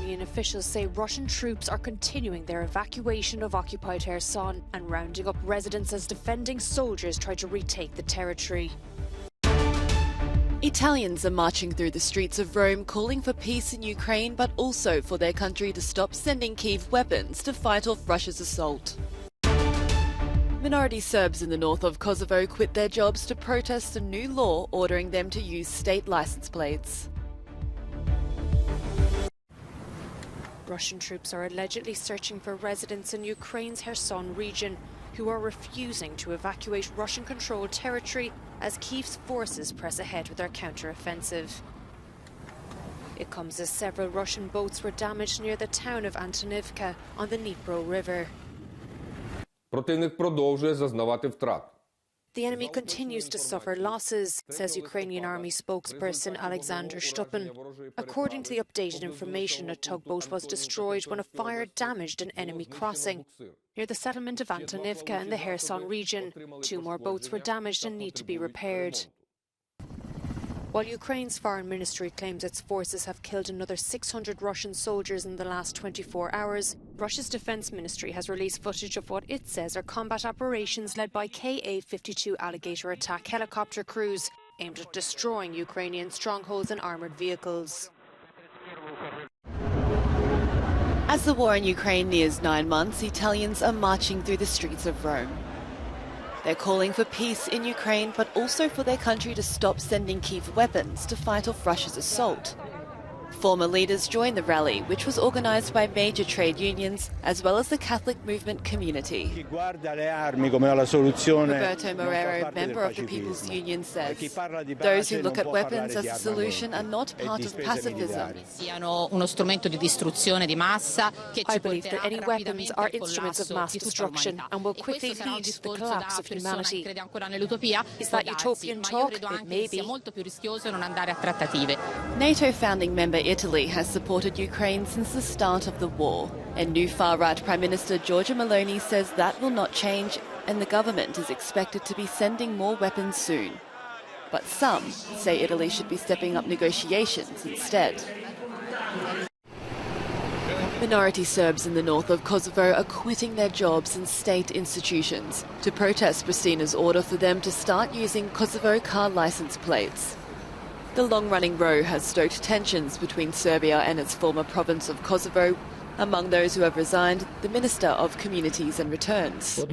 Ukrainian officials say Russian troops are continuing their evacuation of occupied Kherson and rounding up residents as defending soldiers try to retake the territory. Italians are marching through the streets of Rome calling for peace in Ukraine, but also for their country to stop sending Kyiv weapons to fight off Russia's assault. Minority Serbs in the north of Kosovo quit their jobs to protest a new law ordering them to use state license plates. Russian troops are allegedly searching for residents in Ukraine's Kherson region who are refusing to evacuate Russian-controlled territory as Kyiv's forces press ahead with their counter-offensive. It comes as several Russian boats were damaged near the town of Antonivka on the Dnipro River. Противник продовжує зазнавати втрат. The enemy continues to suffer losses, says Ukrainian army spokesperson Alexander Stupan. According to the updated information, a tugboat was destroyed when a fire damaged an enemy crossing near the settlement of Antonivka in the Kherson region. 2 more boats were damaged and need to be repaired. While Ukraine's foreign ministry claims its forces have killed another 600 Russian soldiers in the last 24 hours, Russia's defense ministry has released footage of what it says are combat operations led by Ka-52 Alligator attack helicopter crews aimed at destroying Ukrainian strongholds and armoured vehicles. As the war in Ukraine nears 9 months, Italians are marching through the streets of Rome. They're calling for peace in Ukraine, but also for their country to stop sending Kyiv weapons to fight off Russia's assault. Former leaders joined the rally, which was organised by major trade unions as well as the Catholic movement community. Roberto Morero, member of the People's Union, says those who look at weapons as a solution are not part of pacifism. I believe that any weapons are instruments of mass destruction and will quickly lead to the collapse of humanity. Is that utopian talk? It may be. NATO founding member Italy has supported Ukraine since the start of the war, and new far-right Prime Minister Giorgia Meloni says that will not change, and the government is expected to be sending more weapons soon. But some say Italy should be stepping up negotiations instead. Minority Serbs in the north of Kosovo are quitting their jobs in state institutions to protest Pristina's order for them to start using Kosovo car license plates. The long-running row has stoked tensions between Serbia and its former province of Kosovo. Among those who have resigned, the Minister of Communities and Returns.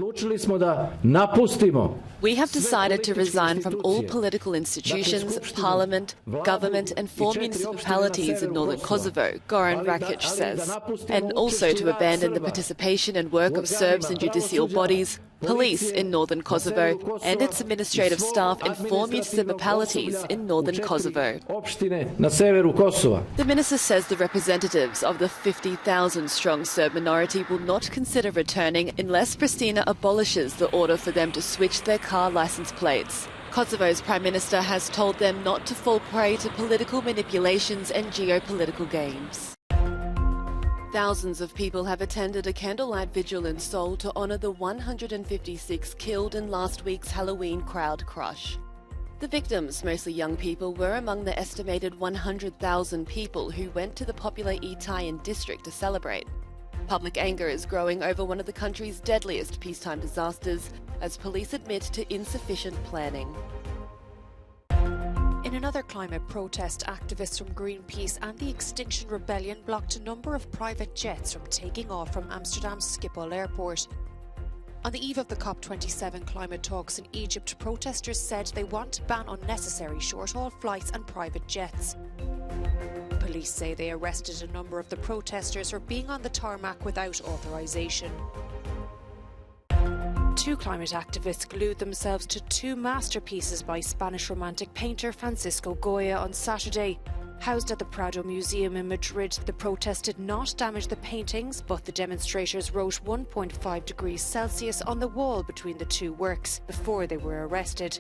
We have decided to resign from all political institutions, parliament, government and 4 municipalities in northern Kosovo, Goran Rakic says, and also to abandon the participation and work of Serbs in judicial bodies, police in northern Kosovo and its administrative staff in 4 municipalities in northern Kosovo. The minister says the representatives of the 50,000-strong Serb minority will not consider returning unless Pristina abolishes the order for them to switch their car license plates. Kosovo's Prime Minister has told them not to fall prey to political manipulations and geopolitical games. Thousands of people have attended a candlelight vigil in Seoul to honour the 156 killed in last week's Halloween crowd crush. The victims, mostly young people, were among the estimated 100,000 people who went to the popular Itaewon district to celebrate. Public anger is growing over one of the country's deadliest peacetime disasters, as police admit to insufficient planning. In another climate protest, activists from Greenpeace and the Extinction Rebellion blocked a number of private jets from taking off from Amsterdam's Schiphol airport. On the eve of the COP27 climate talks in Egypt, protesters said they want to ban unnecessary short-haul flights and private jets. Police say they arrested a number of the protesters for being on the tarmac without authorization. 2 climate activists glued themselves to 2 masterpieces by Spanish romantic painter Francisco Goya on Saturday. Housed at the Prado Museum in Madrid, the protest did not damage the paintings, but the demonstrators wrote 1.5 degrees Celsius on the wall between the 2 works before they were arrested.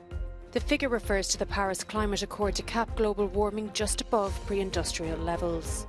The figure refers to the Paris Climate Accord to cap global warming just above pre-industrial levels.